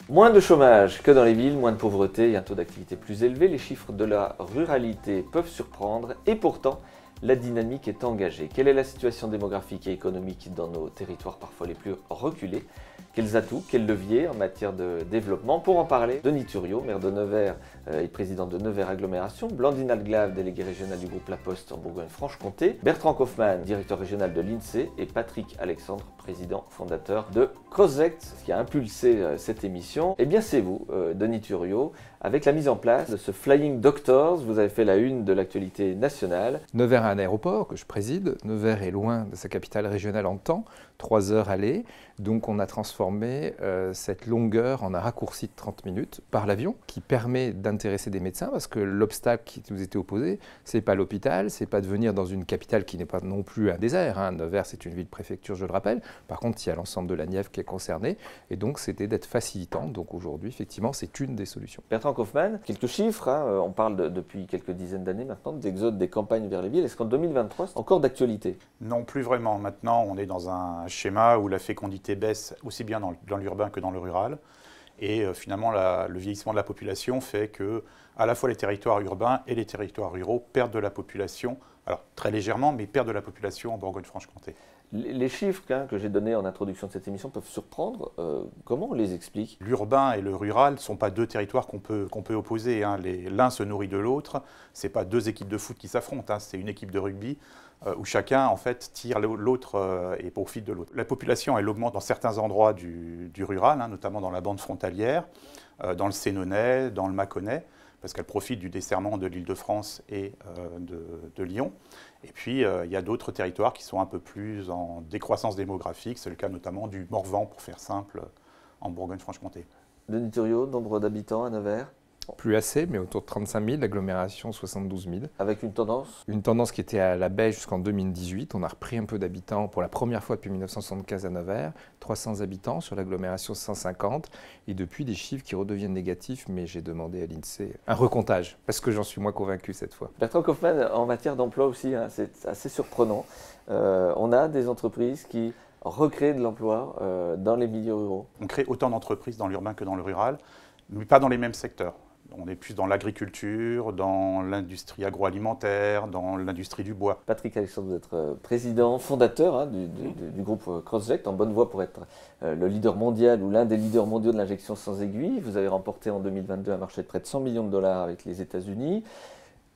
Moins de chômage que dans les villes, moins de pauvreté et un taux d'activité plus élevé, les chiffres de la ruralité peuvent surprendre et pourtant la dynamique est engagée. Quelle est la situation démographique et économique dans nos territoires parfois les plus reculés? Quels atouts, quels leviers en matière de développement? Pour en parler, Denis Thuriot, maire de Nevers et président de Nevers Agglomération, Blandine Alglave, déléguée régionale du groupe La Poste en Bourgogne-Franche-Comté, Bertrand Kaufmann, directeur régional de l'INSEE et Patrick Alexandre, président fondateur de Crozect, ce qui a impulsé cette émission. Eh bien c'est vous, Denis Thuriot, avec la mise en place de ce Flying Doctors, vous avez fait la une de l'actualité nationale. Nevers a un aéroport que je préside, Nevers est loin de sa capitale régionale en temps, 3 heures aller, donc on a transformé cette longueur en un raccourci de 30 minutes par l'avion qui permet d'intéresser des médecins parce que l'obstacle qui nous était opposé, c'est pas l'hôpital, c'est pas de venir dans une capitale qui n'est pas non plus un désert, hein. Nevers c'est une ville-préfecture, je le rappelle, par contre il y a l'ensemble de la Nièvre qui est concerné et donc c'était d'être facilitant, donc aujourd'hui effectivement c'est une des solutions. Bertrand Kaufmann, quelques chiffres, hein, on parle depuis quelques dizaines d'années maintenant d'exode des campagnes vers les villes, est-ce qu'en 2023 c'est encore d'actualité? Non, plus vraiment. Maintenant on est dans un schéma où la fécondité baisse aussi bien dans l'urbain que dans le rural. Et finalement, le vieillissement de la population fait que à la fois les territoires urbains et les territoires ruraux perdent de la population, alors très légèrement, mais perdent de la population en Bourgogne-Franche-Comté. Les chiffres que j'ai donnés en introduction de cette émission peuvent surprendre. Comment on les explique? L'urbain et le rural ne sont pas deux territoires qu'on peut opposer, hein. L'un se nourrit de l'autre. Ce n'est pas deux équipes de foot qui s'affrontent, hein. C'est une équipe de rugby où chacun en fait, tire l'autre et profite de l'autre. La population elle augmente dans certains endroits du rural, hein, notamment dans la bande frontalière, dans le Sénonais, dans le Mâconnais, parce qu'elle profite du desserrement de l'Île-de-France et de Lyon. Et puis, il y a d'autres territoires qui sont un peu plus en décroissance démographique. C'est le cas notamment du Morvan, pour faire simple, en Bourgogne-Franche-Comté. Denis Thuriot, nombre d'habitants à Nevers? Plus assez, mais autour de 35 000, l'agglomération 72 000. Avec une tendance? Une tendance qui était à la baisse jusqu'en 2018. On a repris un peu d'habitants pour la première fois depuis 1975 à Nevers. 300 habitants sur l'agglomération 150. Et depuis, des chiffres qui redeviennent négatifs, mais j'ai demandé à l'INSEE un recomptage, parce que j'en suis moins convaincu cette fois. Bertrand Kaufmann, en matière d'emploi aussi, hein, c'est assez surprenant. On a des entreprises qui recréent de l'emploi dans les milieux ruraux. On crée autant d'entreprises dans l'urbain que dans le rural, mais pas dans les mêmes secteurs. On est plus dans l'agriculture, dans l'industrie agroalimentaire, dans l'industrie du bois. Patrick Alexandre, vous êtes président, fondateur hein, du groupe Crozect, en bonne voie pour être le leader mondial ou l'un des leaders mondiaux de l'injection sans aiguille. Vous avez remporté en 2022 un marché de près de 100 millions de dollars avec les États-Unis.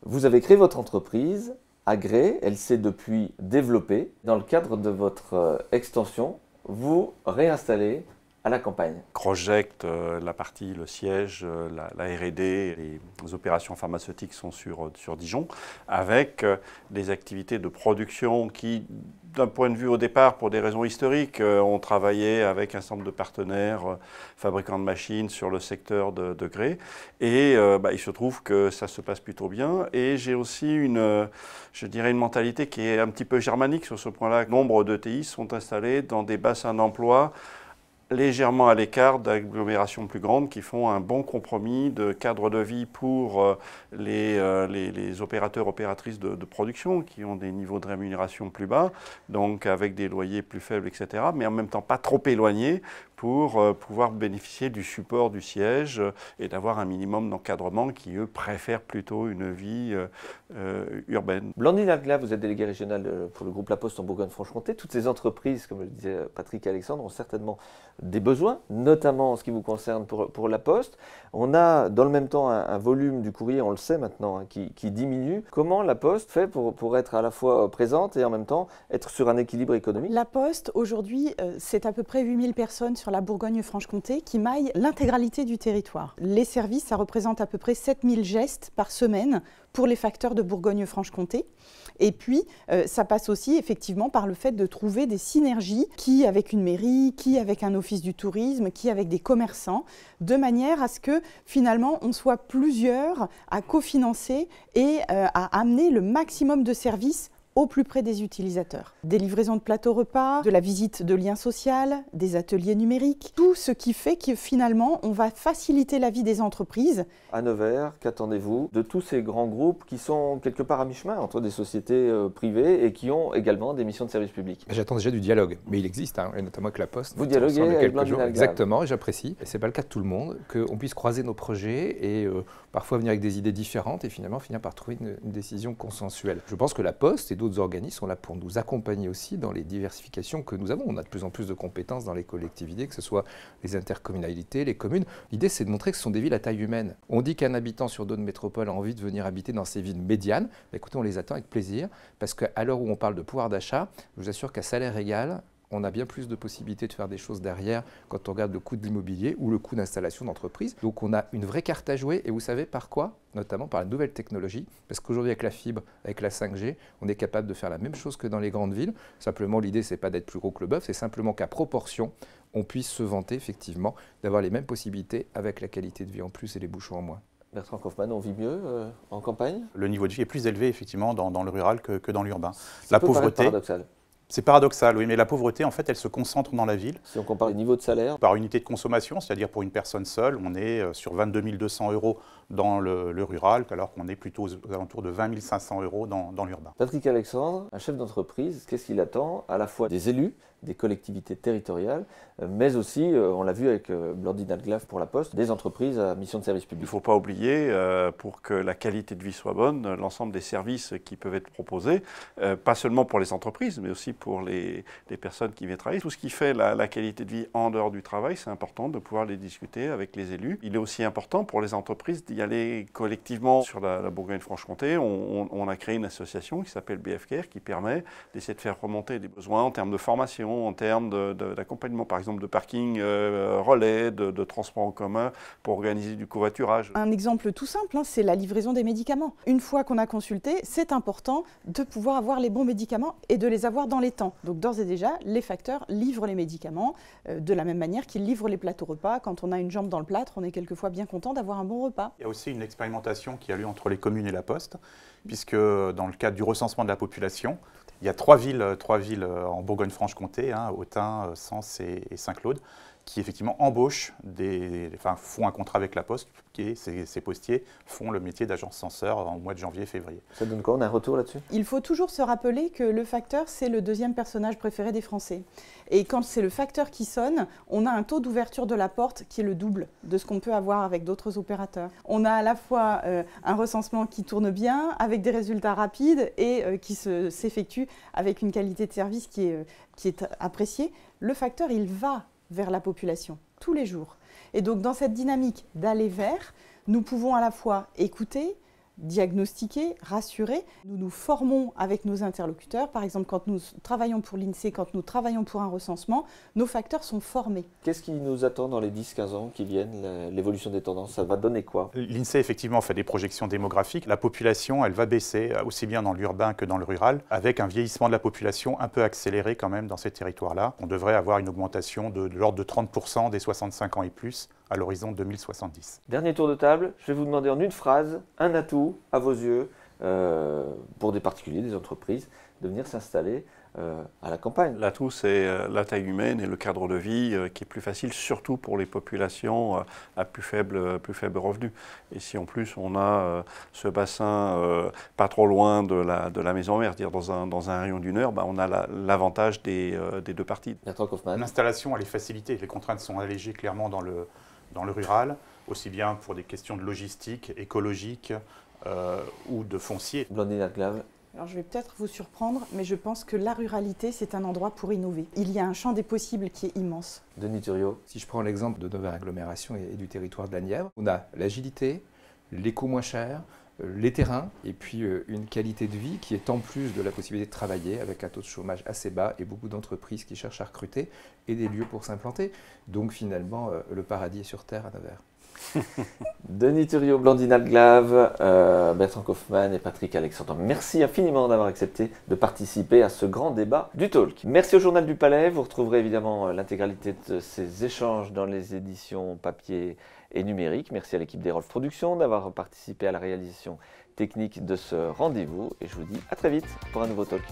Vous avez créé votre entreprise, Agré, elle s'est depuis développée. Dans le cadre de votre extension, vous réinstallez à la campagne. Crozect, la partie, le siège, la R&D, les opérations pharmaceutiques sont sur Dijon, avec des activités de production qui, d'un point de vue au départ, pour des raisons historiques, ont travaillé avec un certain nombre de partenaires fabricants de machines sur le secteur de grès. Et il se trouve que ça se passe plutôt bien. Et j'ai aussi je dirais une mentalité qui est un petit peu germanique sur ce point-là. Nombre d'ETI sont installés dans des bassins d'emploi légèrement à l'écart d'agglomérations plus grandes qui font un bon compromis de cadre de vie pour les opérateurs, opératrices de production qui ont des niveaux de rémunération plus bas, donc avec des loyers plus faibles, etc., mais en même temps pas trop éloignés pour pouvoir bénéficier du support du siège et d'avoir un minimum d'encadrement qui, eux, préfèrent plutôt une vie urbaine. Blandine Alglave, vous êtes déléguée régionale pour le groupe La Poste en Bourgogne-Franche-Comté. Toutes ces entreprises, comme le disait Patrick Alexandre, ont certainement des besoins, notamment en ce qui vous concerne pour La Poste. On a dans le même temps un volume du courrier, on le sait maintenant, hein, qui diminue. Comment La Poste fait pour être à la fois présente et en même temps être sur un équilibre économique? La Poste, aujourd'hui, c'est à peu près 8000 personnes sur la Bourgogne-Franche-Comté qui maillent l'intégralité du territoire. Les services, ça représente à peu près 7000 gestes par semaine pour les facteurs de Bourgogne-Franche-Comté. Et puis, ça passe aussi effectivement par le fait de trouver des synergies, qui avec une mairie, qui avec un office du tourisme, qui avec des commerçants, de manière à ce que finalement on soit plusieurs à cofinancer et à amener le maximum de services au plus près des utilisateurs. Des livraisons de plateaux repas, de la visite de liens sociaux, des ateliers numériques, tout ce qui fait que finalement on va faciliter la vie des entreprises. À Nevers, qu'attendez-vous de tous ces grands groupes qui sont quelque part à mi-chemin entre des sociétés privées et qui ont également des missions de service public? J'attends déjà du dialogue, mais il existe, et notamment avec la Poste. Vous dialoguez avec Blandine Algarve. Exactement, et j'apprécie. Et ce n'est pas le cas de tout le monde, qu'on puisse croiser nos projets et parfois venir avec des idées différentes et finalement finir par trouver une décision consensuelle. Je pense que la Poste et d'autres organismes sont là pour nous accompagner aussi dans les diversifications que nous avons. On a de plus en plus de compétences dans les collectivités, que ce soit les intercommunalités, les communes. L'idée, c'est de montrer que ce sont des villes à taille humaine. On dit qu'un habitant sur deux de métropole a envie de venir habiter dans ces villes médianes. Écoutez, on les attend avec plaisir, parce qu'à l'heure où on parle de pouvoir d'achat, je vous assure qu'à salaire égal, on a bien plus de possibilités de faire des choses derrière quand on regarde le coût de l'immobilier ou le coût d'installation d'entreprise. Donc on a une vraie carte à jouer, et vous savez par quoi? Notamment par la nouvelle technologie, parce qu'aujourd'hui avec la fibre, avec la 5G, on est capable de faire la même chose que dans les grandes villes. Simplement l'idée, c'est pas d'être plus gros que le bœuf, c'est simplement qu'à proportion, on puisse se vanter effectivement d'avoir les mêmes possibilités avec la qualité de vie en plus et les bouchons en moins. Bertrand Kaufmann, on vit mieux en campagne? Le niveau de vie est plus élevé effectivement dans le rural que dans l'urbain. Ça peut paraître paradoxal. C'est paradoxal, oui, mais la pauvreté, en fait, elle se concentre dans la ville. Si on compare les niveaux de salaire par unité de consommation, c'est-à-dire pour une personne seule, on est sur 22 200 € dans le rural, alors qu'on est plutôt aux alentours de 20 500 € dans l'urbain. Patrick Alexandre, un chef d'entreprise, qu'est-ce qu'il attend à la fois des élus, des collectivités territoriales, mais aussi, on l'a vu avec Blandine Algarve pour la Poste, des entreprises à mission de service public? Il ne faut pas oublier, pour que la qualité de vie soit bonne, l'ensemble des services qui peuvent être proposés, pas seulement pour les entreprises, mais aussi pour les personnes qui viennent travailler. Tout ce qui fait la qualité de vie en dehors du travail, c'est important de pouvoir les discuter avec les élus. Il est aussi important pour les entreprises d'y aller collectivement. Sur la Bourgogne-Franche-Comté, on a créé une association qui s'appelle BFCare, qui permet d'essayer de faire remonter des besoins en termes de formation, en termes d'accompagnement, par exemple de parking relais, de transport en commun pour organiser du covoiturage. Un exemple tout simple, c'est la livraison des médicaments. Une fois qu'on a consulté, c'est important de pouvoir avoir les bons médicaments et de les avoir dans les temps. Donc d'ores et déjà, les facteurs livrent les médicaments de la même manière qu'ils livrent les plateaux repas. Quand on a une jambe dans le plâtre, on est quelquefois bien content d'avoir un bon repas. Il y a aussi une expérimentation qui a lieu entre les communes et la Poste, puisque dans le cadre du recensement de la population, il y a trois villes en Bourgogne-Franche-Comté, Autun, Sens et Saint-Claude, qui effectivement embauchent, font un contrat avec la Poste, et ces postiers font le métier d'agent censeur en mois de janvier-février. Ça donne quoi? On a un retour là-dessus? Il faut toujours se rappeler que le facteur, c'est le deuxième personnage préféré des Français. Et quand c'est le facteur qui sonne, on a un taux d'ouverture de la porte qui est le double de ce qu'on peut avoir avec d'autres opérateurs. On a à la fois un recensement qui tourne bien, avec des résultats rapides et qui s'effectue avec une qualité de service qui est appréciée. Le facteur, il va vers la population, tous les jours. Et donc, dans cette dynamique d'aller vers, nous pouvons à la fois écouter, diagnostiquer, rassurer. Nous nous formons avec nos interlocuteurs. Par exemple, quand nous travaillons pour l'INSEE, quand nous travaillons pour un recensement, nos facteurs sont formés. Qu'est-ce qui nous attend dans les 10-15 ans qui viennent? L'évolution des tendances, ça va donner quoi? L'INSEE, effectivement, fait des projections démographiques. La population, elle va baisser, aussi bien dans l'urbain que dans le rural, avec un vieillissement de la population un peu accéléré quand même dans ces territoires-là. On devrait avoir une augmentation de l'ordre de 30% des 65 ans et plus à l'horizon 2070. Dernier tour de table, je vais vous demander en une phrase, un atout à vos yeux, pour des particuliers, des entreprises, de venir s'installer à la campagne. L'atout, c'est la taille humaine et le cadre de vie qui est plus facile, surtout pour les populations à plus faible revenu. Et si en plus on a ce bassin pas trop loin de la maison mère, c'est-à-dire dans un rayon d'une heure, on a l'avantage des deux parties. Bertrand Kaufmann. L'installation, elle est facilitée. Les contraintes sont allégées clairement dans le rural, aussi bien pour des questions de logistique, écologique ou de foncier. Blandine Algarve. Alors je vais peut-être vous surprendre, mais je pense que la ruralité, c'est un endroit pour innover. Il y a un champ des possibles qui est immense. Denis Thuriot. Si je prends l'exemple de Nevers Agglomération et du territoire de la Nièvre, on a l'agilité, l'éco moins cher, les terrains et puis une qualité de vie qui est en plus de la possibilité de travailler avec un taux de chômage assez bas et beaucoup d'entreprises qui cherchent à recruter et des lieux pour s'implanter. Donc finalement, le paradis est sur terre à Nevers. Denis Thuriot, Blandine Algarve, Bertrand Kaufmann et Patrick Alexandre. Merci infiniment d'avoir accepté de participer à ce grand débat du Talk. Merci au Journal du Palais. Vous retrouverez évidemment l'intégralité de ces échanges dans les éditions papier et numérique. Merci à l'équipe d'Erolf Productions d'avoir participé à la réalisation technique de ce rendez-vous et je vous dis à très vite pour un nouveau talk.